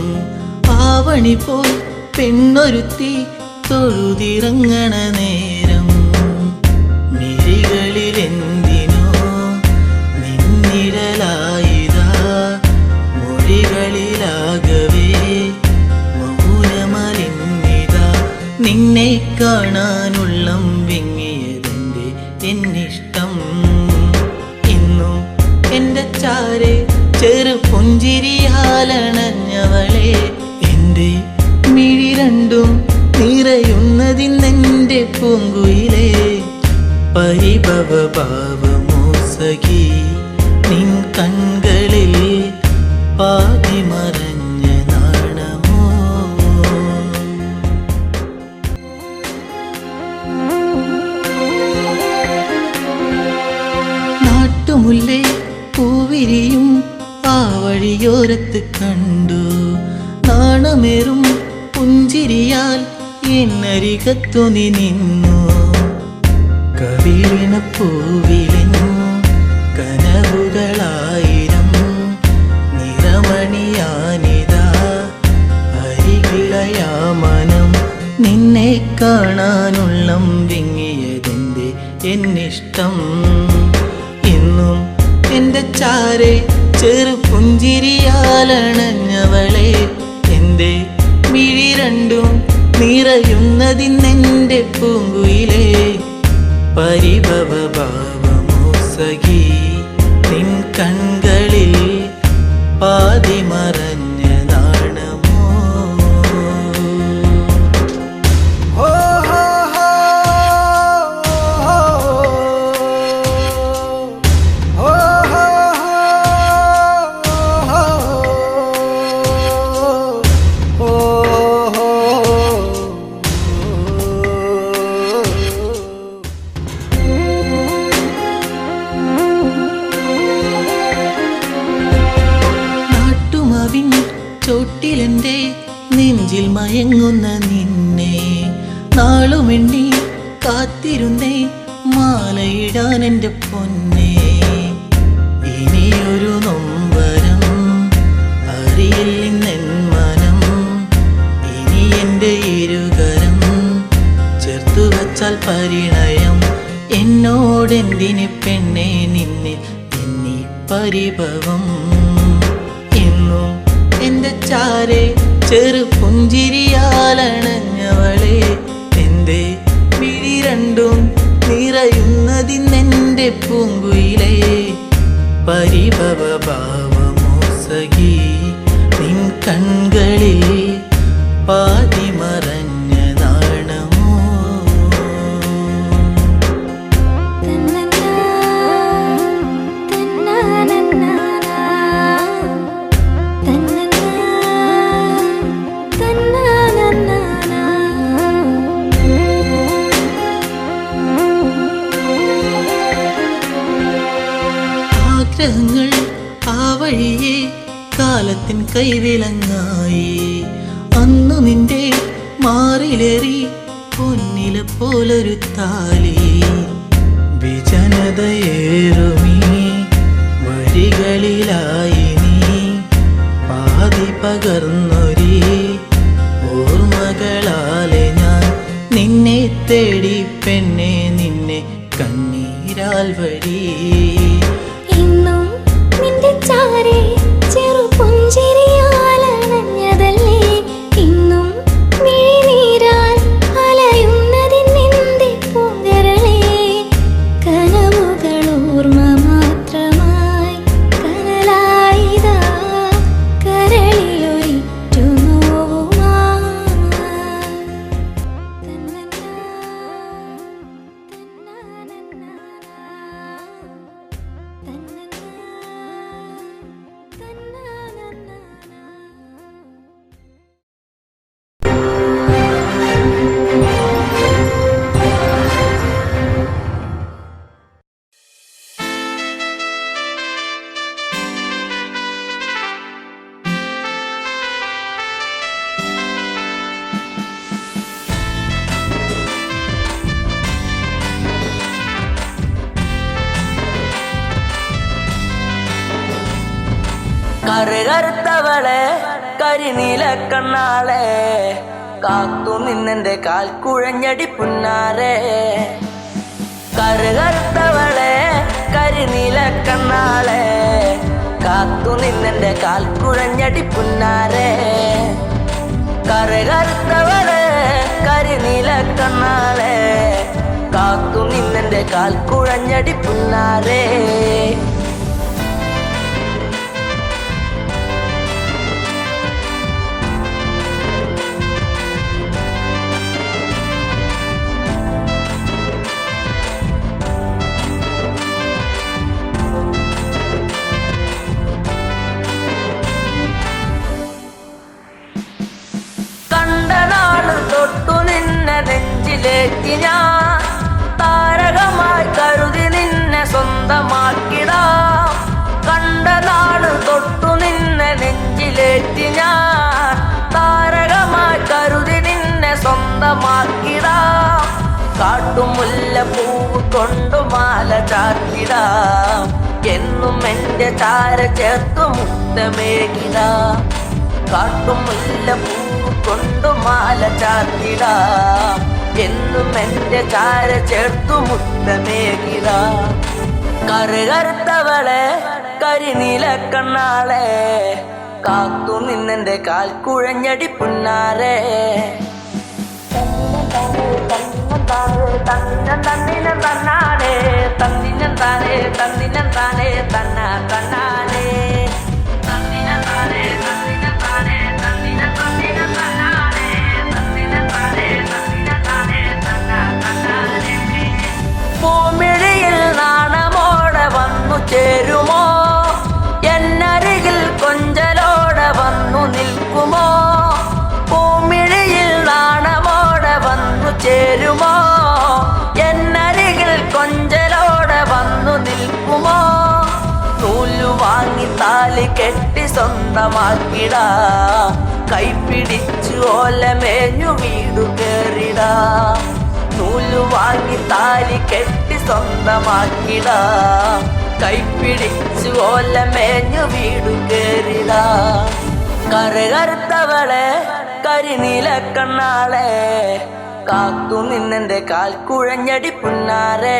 ആവണി പോൽ പെണ്ണൊരുത്തി തൊഴുതിറങ്ങണ നേരം മിഴികളിലെന്തിനോ നിന്നിഴലായിതാ മൊഴികളിലാകവേ മൗനമലിന്നിതാ നിന്നെ കാണാനുള്ളം വിങ്ങിയതെന്റെ എന്നിഷ്ടം ഇന്നും എന്റെ ചാരെ ചെറു പുഞ്ചിരിയാലണഞ്ഞവളെ എന്റെ മിഴി രണ്ടും നിറയുന്നതിന്നെന്റെ പൂങ്കുയിലേ പരിഭവ ഭാവമോ സഖി നിൻ കൺകളിൽ പാതി മറഞ്ഞ നാണമോ നാട്ടുമുല്ലേ പൂവിരിയും ആ വഴിയോരത്ത് കണ്ടു നാണമേറും പുഞ്ചിരിയാൽ എന്നരികത്തു നീ നിന്നു കവിളിന പൂവിലെന്നു കനവുകളായിരം നിറമണിയാനിതാ അരികിളയാ മനം നിന്നെ കാണാനുള്ളം വിങ്ങിയതെന്റെ എന്നിഷ്ടം ഇന്നും എന്റെ ചാരെ ചെറു പുഞ്ചിരിയാലണഞ്ഞവളെ എന്റെ മിഴി രണ്ടും നിറയുന്നതിന്നെന്റെ പൂങ്കുയിലേ പരിഭവ ഭാവമോ സഖി നിൻ കൺകളിൽ പാതി മറഞ്ഞ നാണമോ ചോട്ടിലെന്റെ നെഞ്ചിൽ മയങ്ങുന്ന നിന്നെ നാളുമെണ്ണി കാത്തിരുന്നേ മാലയിടാൻ എൻ്റെ പൊന്നെ ഇനിയൊരു നൊമ്പരം അറിയില്ലെന്നെൻ മനം ഇനി എൻ്റെ ഇരുകരം ചേർത്തു വച്ചാൽ പരിണയം എന്നോടെന്തിന് പെണ്ണെ നിന്നെ എന്നീ പരിഭവം എന്നും എന്റെ ചാരെ ചെറു പുഞ്ചിരിയാലണഞ്ഞവളെ എന്റെ മിഴി രണ്ടും നിറയുന്നതിന്നെന്റെ പൂങ്കുയിലേ പരിഭവ ഭാവമോ സഖി നിൻ കൺകളിൽ പാതി മറഞ്ഞ നാണമോ ആഗ്രഹങ്ങൾ ആ വഴിയെ കാലത്തിൻ കൈവിലങ്ങായി അന്നു നിന്റെ മാറിലേറി പൊന്നില പോലൊരു താലി വിജനതയേറുമീ വഴികളിലായി നീ പാതി പകർന്നൊരി ഓർമ്മകളാലെ ഞാൻ നിന്നെ തേടി പെണ്ണെ നിന്നെ കണ്ണീരാൽ വഴി ഇന്നും നിന്റെ ചാരെ ചെറു പുഞ്ചിരിയാലണഞ്ഞതല്ലേ ഇന്നും മിഴിനീരാൽ അലയുന്നതിന്നെന്റെ പൂങ്കരളേ കനവുകൾ ഓർമ്മ മാത്രമായി കനലായിതാ കരളിലൊരി കറുകറുത്തവളെ കരിനീല കണ്ണാളെ കാത്തു നിന്നെന്റെ കാൽ കുഴഞ്ഞടി പുന്നാരെ കറുകറുത്തവളെ കരിനീല കണ്ണാളെ കാത്തു നിന്നെന്റെ കാൽ കുഴഞ്ഞടി പുന്നാരെ കറുകറുത്തവളെ കരിനീല കണ്ണാളെ കാത്തു നിന്നെന്റെ കാൽ കുഴഞ്ഞടി പുന്നാരെ തൊട്ടു നിന്നെ നെഞ്ചിലേറ്റി ഞാൻ താരകമായി കരുതി നിന്നെ സ്വന്തമാക്കിടാം കണ്ട നാള് തൊട്ടു നിന്നെ നെഞ്ചിലേറ്റി ഞാൻ താരകമായി കരുതി നിന്നെ സ്വന്തമാക്കിടാം കാട്ടുമുല്ല പൂവ് കൊണ്ടു മാല ചാത്തിടാം എന്നും എന്റെ ചാര ചേർത്തു മുത്തമേകിടാം കാട്ടുമുല്ല പൂവ് കൊണ്ടു മാല ചാത്തിടാം എന്നും എന്റെ ചാര ചേർത്തു മുത്തമേകിടാം കറുകറുത്തവളെ കരിനീല കണ്ണാളെ കാത്തു നിന്നെന്റെ കാൽ കുഴഞ്ഞടി പുന്നാരെ തന്നിനം തന്നാനേ തന്നിനം താനേ തന്നിനം താനേ തന്ന തന്നാനേ തന്നിനം താനേ തന്നിനം താനേ തന്നിനം തന്നിനം തന്നാനേ തന്നിനം താനേ തന്നിനം താനേ തന്ന തന്നാനേ പൂമിഴിയിൽ നാണമോടെ വന്നു ചേരുമോ എന്നരികിൽ കൊഞ്ചലോടെ വന്നു നിൽക്കുമോ പൂമിഴിയിൽ നാണമോടെ വന്നു ചേരുമോ എന്നരികിൽ കൊഞ്ചലോടെ വന്നു നിൽക്കുമോ നൂലു വാങ്ങി താലി കെട്ടി സ്വന്തമാക്കിടാം കൈപിടിച്ചു ഓലമേഞ്ഞു വീടു കേറിടാം നൂലു വാങ്ങി താലി കെട്ടി സ്വന്തമാക്കിടാം കൈപിടിച്ചു ഓലമേഞ്ഞു വീടു കേറിടാം കറുകറുത്തവളെ കരിനീല കണ്ണാളെ കാത്തു നിന്നെന്റെ കാൽ കുഴഞ്ഞടി പുന്നാരെ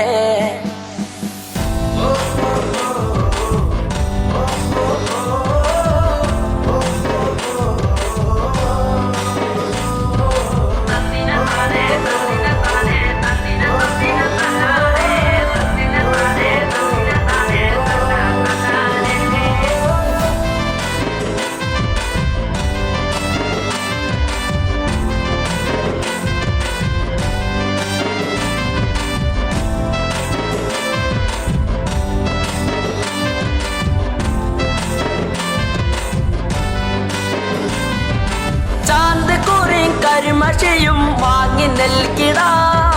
കരിമഷിയും വാങ്ങി നൽകിടാം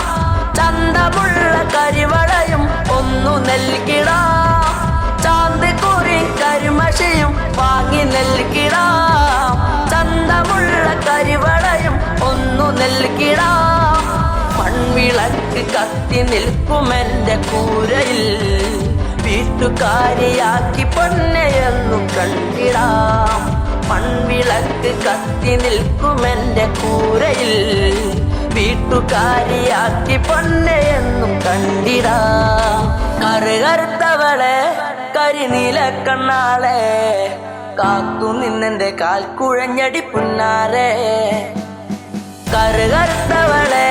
ചന്തമുള്ള കരിവളയും ഒന്നു നൽകിടാം ചാന്ത് കുറി കരിമഷിയും വാങ്ങി നൽകിടാം ചന്തമുള്ള കരിവളയും ഒന്നു നൽകിടാം മൺവിളക്ക് കത്തി നിൽക്കുമെന്റെ കൂരയിൽ വീട്ടുകാരിയാക്കി പൊന്നെയെന്നു കണ്ടിടാം മൺവിളക്ക് കത്തി നിൽക്കുമെന്റെ കൂരയിൽ വീട്ടുകാരിയാക്കി പൊന്നെയെന്നും കണ്ടിടാം കറുകറുത്തവളെ കരിനീല കണ്ണാളെ കാത്തു നിന്നെന്റെ കാൽ കുഴഞ്ഞടി പുന്നാരെ കറുകറുത്തവളെ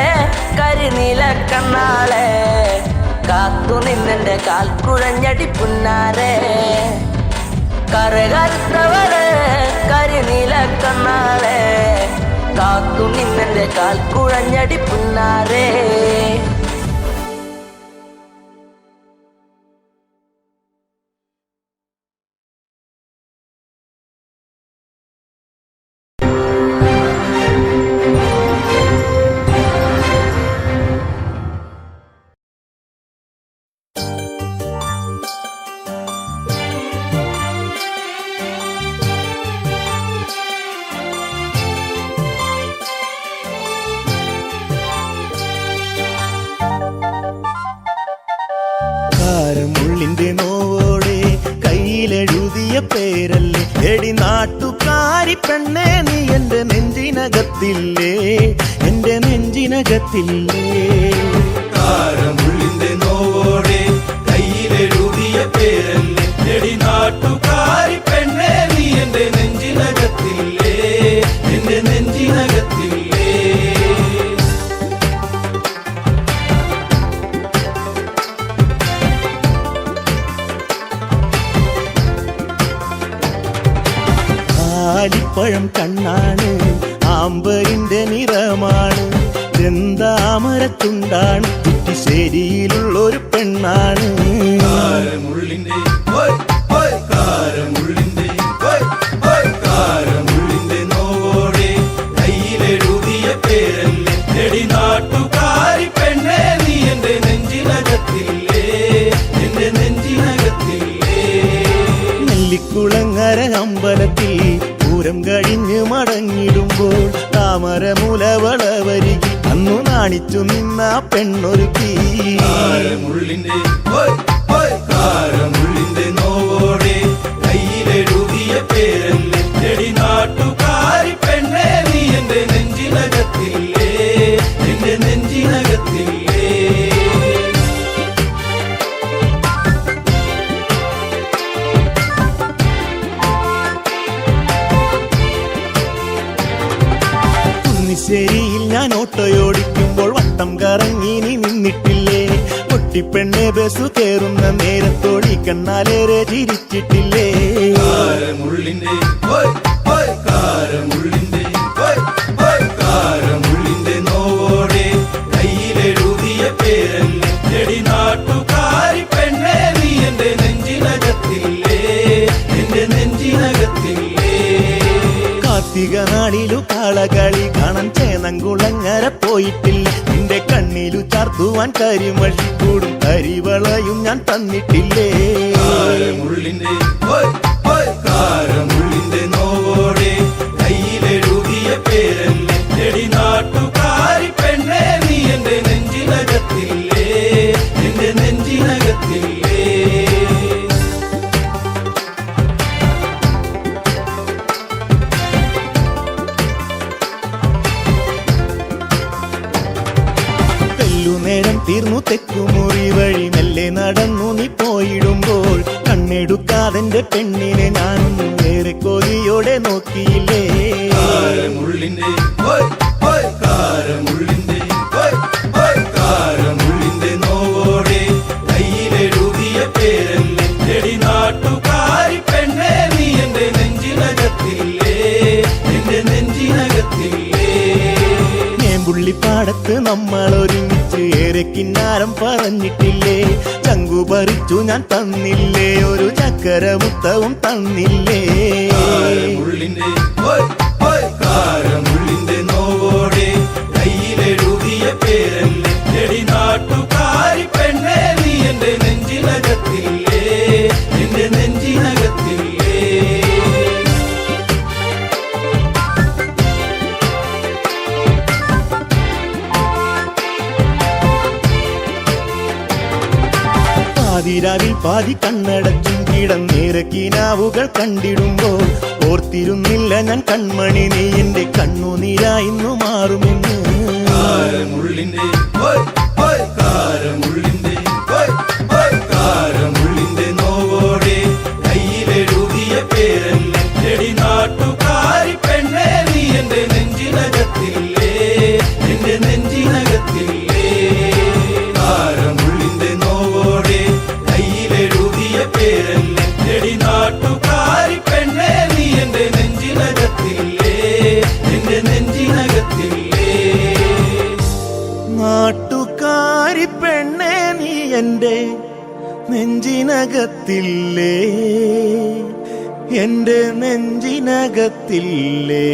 കരിനീല കണ്ണാളെ കാത്തു നിന്നെന്റെ കാൽ കുഴഞ്ഞടി പുന്നാരെ കറുകറുത്തവളെ കരിനീല കണ്ണാളെ കാത്തു നിന്നെന്റെ കാൽ കുഴഞ്ഞടി പുന്നാരെ നാട്ടുകാരി പെണ്ണേ നീ എന്റെ നെഞ്ചിനകത്തില്ലേ, എന്റെ നെഞ്ചിനകത്തില്ലേ. കാരമുള്ളിന്റെ നോവോടെ കയ്യിലെഴുതിയ പേരല്ലേ എടി നാട്ടുകാരി പെണ്ണേ നീ എന്റെ നെഞ്ചിനകത്തില്ലേ, എന്റെ നെഞ്ചിനകത്തില്ലേ. ആലിപ്പഴം കണ്ണാണ്, ആമ്പരിന്റെ നിറമാണ്, ചെന്താമരത്തുണ്ടാണ്, കുറ്റിശ്ശേരിയിലുള്ളൊരു പെണ്ണാണ്. കാരമുള്ളിന്റെ കാരമുള്ളിന്റെ കാരമുള്ളിന്റെ നോവോടെ കയ്യിലെഴുതിയ പേരല്ലേ എടി നാട്ടുകാരി പെണ്ണേ നീ എന്റെ നെഞ്ചിനകത്തില്ലേ, എന്റെ നെഞ്ചിനകത്തില്ലേ. നെല്ലിക്കുളങ്ങര അമ്പലത്തിൽ പൂരം കഴിഞ്ഞ് മടങ്ങിടുമ്പോൾ താമരമുലവളവരികിൽ അന്നു നാണിച്ചു നിന്ന പെണ്ണൊരുക്കി. കാരമുള്ളിന്റെ കാരമുള്ളിന്റെ നോവോടെ കയ്യിലെഴുതിയ പേരല്ലേ എടി നാട്ടുകാരി പെണ്ണേ നീ എന്റെ നെഞ്ചിനകത്തില്ലേ, എന്റെ നെഞ്ചിനകത്തില്ലേ. കുന്നിശ്ശേരിയിൽ ഞാൻ ഓട്ടോയോടിക്കുമ്പോൾ വട്ടം കറങ്ങി നീ നിന്നിട്ടില്ലേ, പൊട്ടിപ്പെണ്ണെ ബസ് കയറുന്ന നേരത്തോടി കണ്ണാലേറെ ചിരിച്ചിട്ടില്ലേ. കാരമുള്ളിന്റെ കാരമുള്ളിന്റെ കാരമുള്ളിന്റെ നോവോടെ കയ്യിലെഴുതിയ പേരല്ലേ എടി നാട്ടുകാരി പെണ്ണേ നീ എന്റെ നെഞ്ചിനകത്തില്ലേ, എന്റെ നെഞ്ചിനകത്തില്ലേ. കാർത്തിക നാളിലു കാളകളി കാണാൻ ചേനങ്കുളങ്ങര പോയിട്ടില്ല, നിന്റെ കണ്ണിലു ചാർത്തുവാൻ കരിമഷിക്കൂടും കരിവളയും ഞാൻ തന്നിട്ടില്ലേ. കാരമുള്ളിന്റെ കാരമുള്ളിന്റെ നോവോടെ കയ്യിലെഴുതിയ പേരല്ലേ എടി നാട്ടുകാരി പെണ്ണേ നീ എന്റെ നെഞ്ചിനകത്തില്ലേ, എന്റെ നെഞ്ചിനകത്തില്ലേ. നേരം തീർന്നു തെക്കുമുറി വഴി മെല്ലെ നടന്നു നീ പോയിടുമ്പോൾ കണ്ണെടുക്കാതെന്റെ പെണ്ണിനെ ഞാനൊന്നും ഏറെ കൊതിയോടെ നോക്കിയില്ലേ. കാരമുള്ളിന്റെ കാരമുള്ളിന്റെ കാരമുള്ളിന്റെ നോവോടെ കയ്യിലെഴുതിയ പേരല്ലേ എടി നാട്ടുകാരി പെണ്ണേ നീ എന്റെ നെഞ്ചിനകത്തില്ലേ, എന്റെ നെഞ്ചിനകത്തില്ലേ. പുള്ളിപ്പാടത്ത് നമ്മൾ ഒരുമിച്ച് ഏറെ കിന്നാരം പറഞ്ഞിട്ടില്ലേ, ചങ്കു പറിച്ചു ഞാൻ തന്നില്ലേ, ഒരു ചക്കരമുത്തവും തന്നില്ലേ. കാരമുള്ളിന്റെ കാരമുള്ളിന്റെ നോവോടെ കയ്യിലെഴുതിയ പേരല്ലേ എടി നാട്ടുകാരി പെണ്ണേ നീ എന്റെ നെഞ്ചിനകത്തില്ലേ, എന്റെ നെഞ്ചിനകത്തില്ലേ. പാതിരാവിൽ പാതി കണ്ണടച്ചും കിടന്നേറെ കിനാവുകൾ കണ്ടിടുമ്പോൾ ഓർത്തിരുന്നില്ല ഞാൻ കൺമണി നീ എന്റെ കണ്ണുനീരായിന്നു മാറുമെന്ന്. കാരമുള്ളിന്റെ കാരമുള്ളിന്റെ കാരമുള്ളിന്റെ നോവോടെ കയ്യിലെഴുതിയ പേരല്ലേ എടി നാട്ടുകാരി പെണ്ണേ നീ എന്റെ നെഞ്ചിനകത്തില്ലേ, എന്റെ നെഞ്ചിനകത്തില്ലേ. കാരമുള്ളിന്റെ നോവോടെ കയ്യിലെഴുതിയ പേരല്ലേ എടി നാട്ടുകാരി പെണ്ണേ നീ എന്റെ നെഞ്ചിനകത്തില്ലേ, എന്റെ നെഞ്ചിനകത്തില്ലേ. നാട്ടുകാരി പെണ്ണേ നീ എന്റെ നെഞ്ചിനകത്തില്ലേ, എന്റെ നെഞ്ചിനകത്തില്ലേ.